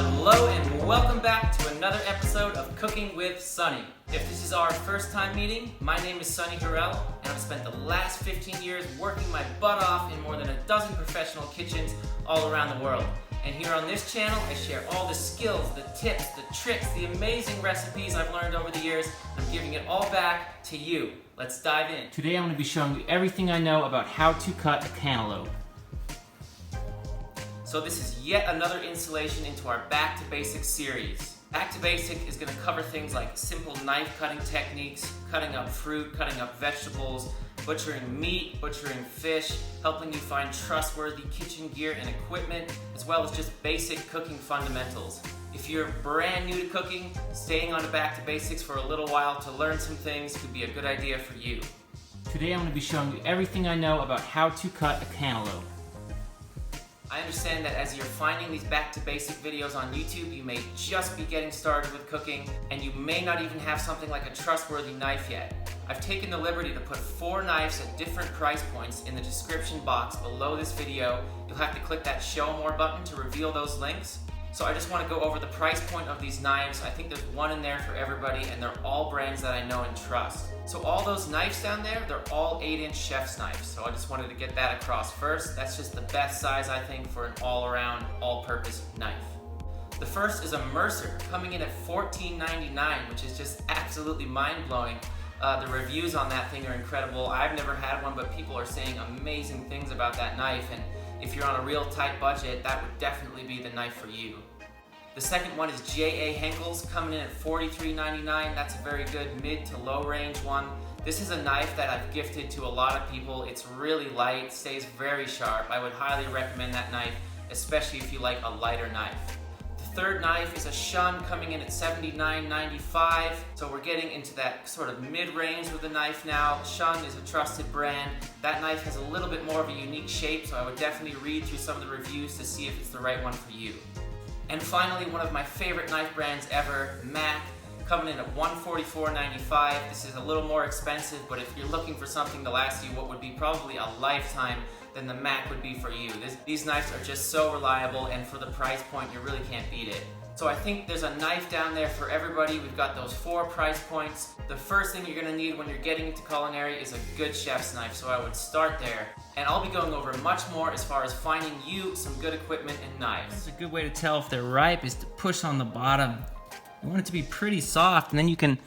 Hello and welcome back to another episode of Cooking with Sonny. If this is our first time meeting, my name is Sonny Jarrell, and I've spent the last 15 years working my butt off in more than a dozen professional kitchens all around the world. And here on this channel, I share all the skills, the tips, the tricks, the amazing recipes I've learned over the years. I'm giving it all back to you. Let's dive in. Today I'm going to be showing you everything I know about how to cut a cantaloupe. So this is yet another installation into our Back to Basics series. Back to Basic is going to cover things like simple knife cutting techniques, cutting up fruit, cutting up vegetables, butchering meat, butchering fish, helping you find trustworthy kitchen gear and equipment, as well as just basic cooking fundamentals. If you're brand new to cooking, staying on to Back to Basics for a little while to learn some things could be a good idea for you. Today I'm going to be showing you everything I know about how to cut a cantaloupe. I understand that as you're finding these Back to Basic videos on YouTube, you may just be getting started with cooking, and you may not even have something like a trustworthy knife yet. I've taken the liberty to put 4 knives at different price points in the description box below this video. You'll have to click that Show More button to reveal those links. So I just want to go over the price point of these knives. I think there's one in there for everybody, and they're all brands that I know and trust. So all those knives down there, they're all 8-inch chef's knives. So I just wanted to get that across first. That's just the best size, I think, for an all-around, all-purpose knife. The first is a Mercer, coming in at $14.99, which is just absolutely mind-blowing. The reviews on that thing are incredible. I've never had one, but people are saying amazing things about that knife, and if you're on a real tight budget, that would definitely be the knife for you. The second one is J.A. Henckels, coming in at $43.99. That's a very good mid to low range one. This is a knife that I've gifted to a lot of people. It's really light, stays very sharp. I would highly recommend that knife, especially if you like a lighter knife. The third knife is a Shun, coming in at $79.95. So we're getting into that sort of mid-range with the knife now. Shun is a trusted brand. That knife has a little bit more of a unique shape, so I would definitely read through some of the reviews to see if it's the right one for you. And finally, one of my favorite knife brands ever, Mac, coming in at $144.95. This is a little more expensive, but if you're looking for something to last you what would be probably a lifetime, then the Mac would be for you. These knives are just so reliable, and for the price point, you really can't beat it. So I think there's a knife down there for everybody. We've got those 4 price points. The first thing you're gonna need when you're getting into culinary is a good chef's knife, so I would start there. And I'll be going over much more as far as finding you some good equipment and knives. That's a good way to tell if they're ripe is to push on the bottom. You want it to be pretty soft, and then you can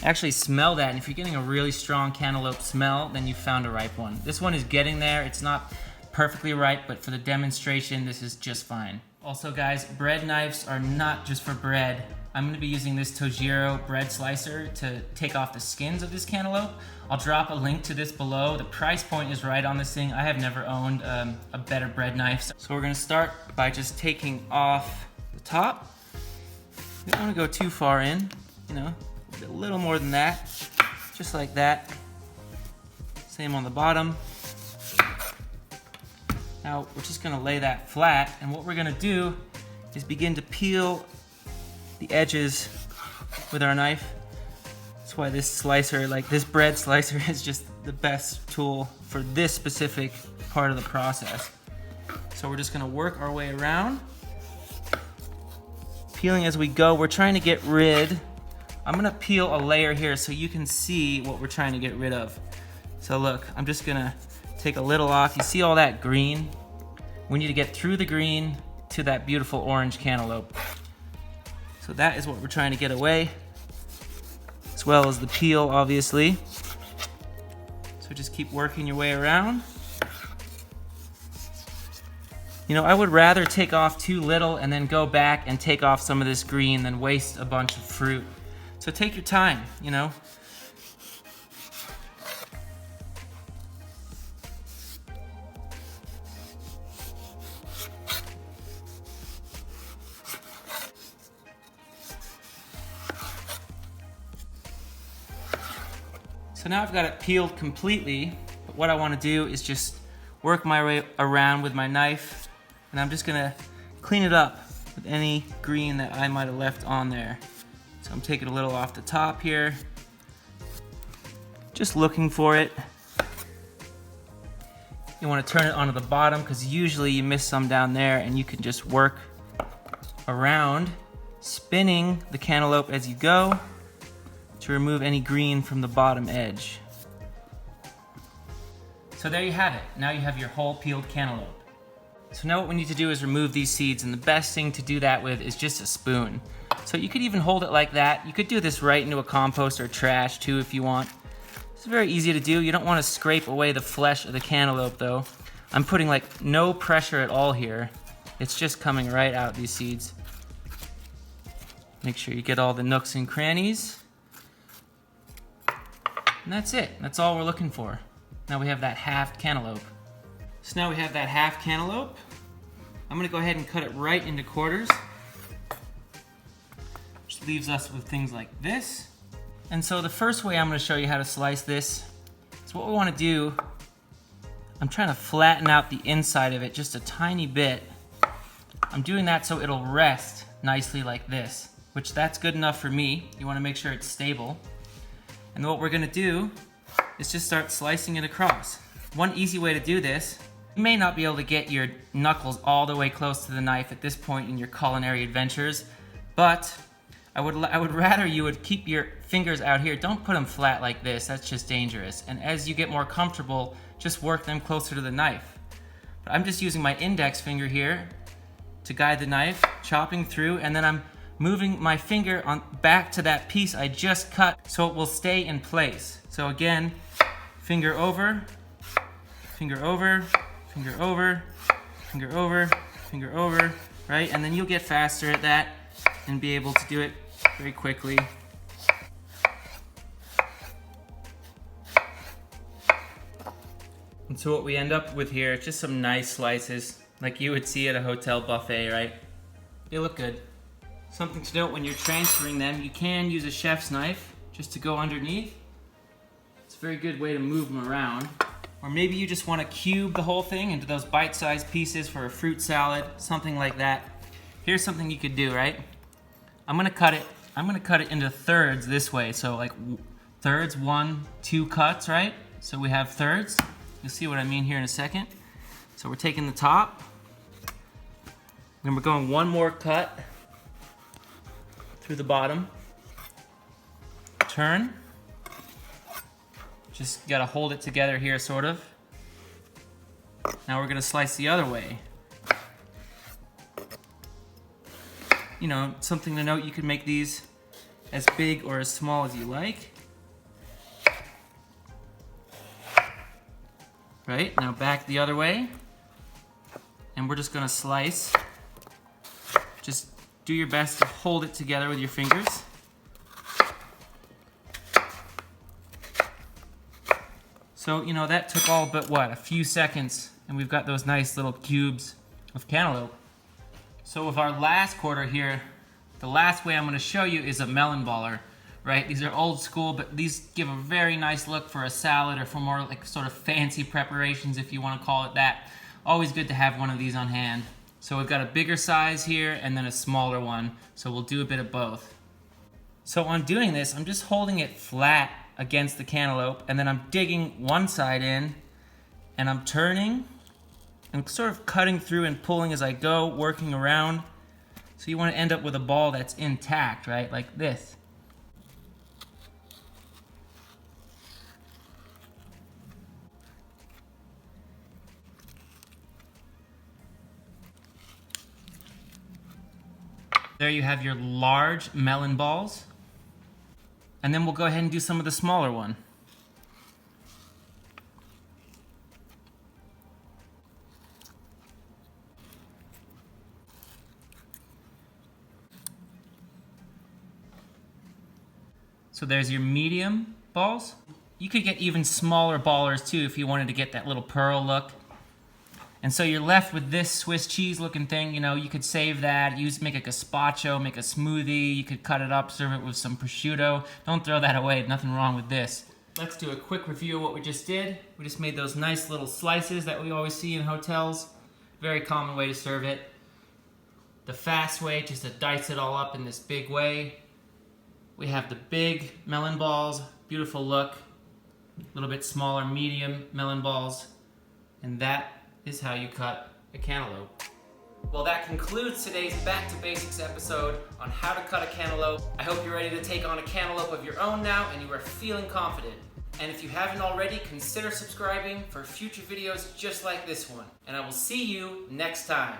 actually smell that. And if you're getting a really strong cantaloupe smell, then you found a ripe one. This one is getting there. It's not perfectly ripe, but for the demonstration, this is just fine. Also guys, bread knives are not just for bread. I'm going to be using this Tojiro bread slicer to take off the skins of this cantaloupe. I'll drop a link to this below. The price point is right on this thing. I have never owned a better bread knife. So we're going to start by just taking off the top. You don't want to go too far in, you know, a little more than that, just like that. Same on the bottom. Now we're just gonna lay that flat, and what we're gonna do is begin to peel the edges with our knife. That's why this slicer, like this bread slicer, is just the best tool for this specific part of the process. So we're just gonna work our way around, peeling as we go. We're trying to get rid, I'm gonna peel a layer here so you can see what we're trying to get rid of. So look, I'm just gonna take a little off. You see all that green? We need to get through the green to that beautiful orange cantaloupe. So that is what we're trying to get away, as well as the peel, obviously. So just keep working your way around. You know, I would rather take off too little and then go back and take off some of this green than waste a bunch of fruit. So take your time, you know. So now I've got it peeled completely, but what I want to do is just work my way around with my knife, and I'm just gonna clean it up with any green that I might have left on there. So I'm taking a little off the top here, just looking for it. You want to turn it onto the bottom because usually you miss some down there, and you can just work around, spinning the cantaloupe as you go to remove any green from the bottom edge. So there you have it. Now you have your whole peeled cantaloupe. So now what we need to do is remove these seeds, and the best thing to do that with is just a spoon. So you could even hold it like that. You could do this right into a compost or trash too if you want. It's very easy to do. You don't want to scrape away the flesh of the cantaloupe though. I'm putting like no pressure at all here. It's just coming right out, these seeds. Make sure you get all the nooks and crannies. And that's it. That's all we're looking for. Now we have that half cantaloupe. So now we have that half cantaloupe. I'm gonna go ahead and cut it right into quarters. Which leaves us with things like this. And so the first way I'm gonna show you how to slice this is what we wanna do. I'm trying to flatten out the inside of it just a tiny bit. I'm doing that so it'll rest nicely like this, which that's good enough for me. You wanna make sure it's stable. And what we're gonna do is just start slicing it across. One easy way to do this, you may not be able to get your knuckles all the way close to the knife at this point in your culinary adventures, but I would rather you would keep your fingers out here. Don't put them flat like this, that's just dangerous. And as you get more comfortable, just work them closer to the knife. But I'm just using my index finger here to guide the knife, chopping through, and then I'm moving my finger on back to that piece I just cut so it will stay in place. So again, finger over, finger over, finger over, finger over, finger over, right? And then you'll get faster at that and be able to do it very quickly. And so what we end up with here is just some nice slices like you would see at a hotel buffet, right? They look good. Something to note when you're transferring them, you can use a chef's knife just to go underneath. It's a very good way to move them around. Or maybe you just want to cube the whole thing into those bite-sized pieces for a fruit salad, something like that. Here's something you could do, right? I'm gonna cut it into thirds this way. So like thirds, 1, 2 cuts, right? So we have thirds. You'll see what I mean here in a second. So we're taking the top, then we're going one more cut through the bottom. Turn. Just gotta hold it together here, sort of. Now we're gonna slice the other way. You know, something to note, you can make these as big or as small as you like. Right, now back the other way. And we're just gonna slice. Just do your best to hold it together with your fingers. So, you know, that took all but what, a few seconds, and we've got those nice little cubes of cantaloupe. So with our last quarter here, the last way I'm gonna show you is a melon baller, right? These are old school, but these give a very nice look for a salad or for more like sort of fancy preparations, if you wanna call it that. Always good to have one of these on hand. So we've got a bigger size here and then a smaller one, so we'll do a bit of both. So on doing this, I'm just holding it flat against the cantaloupe, and then I'm digging one side in, and I'm turning, and sort of cutting through and pulling as I go, working around. So you want to end up with a ball that's intact, right? Like this. There you have your large melon balls. And then we'll go ahead and do some of the smaller one. So there's your medium balls. You could get even smaller ballers too if you wanted to get that little pearl look. And so you're left with this Swiss cheese looking thing. You know, you could save that, make a gazpacho, make a smoothie. You could cut it up, serve it with some prosciutto. Don't throw that away, nothing wrong with this. Let's do a quick review of what we just did. We just made those nice little slices that we always see in hotels. Very common way to serve it. The fast way, just to dice it all up in this big way. We have the big melon balls, beautiful look. A little bit smaller, medium melon balls. And that is how you cut a cantaloupe. Well, that concludes today's Back to Basics episode on how to cut a cantaloupe. I hope you're ready to take on a cantaloupe of your own now and you are feeling confident. And if you haven't already, consider subscribing for future videos just like this one. And I will see you next time.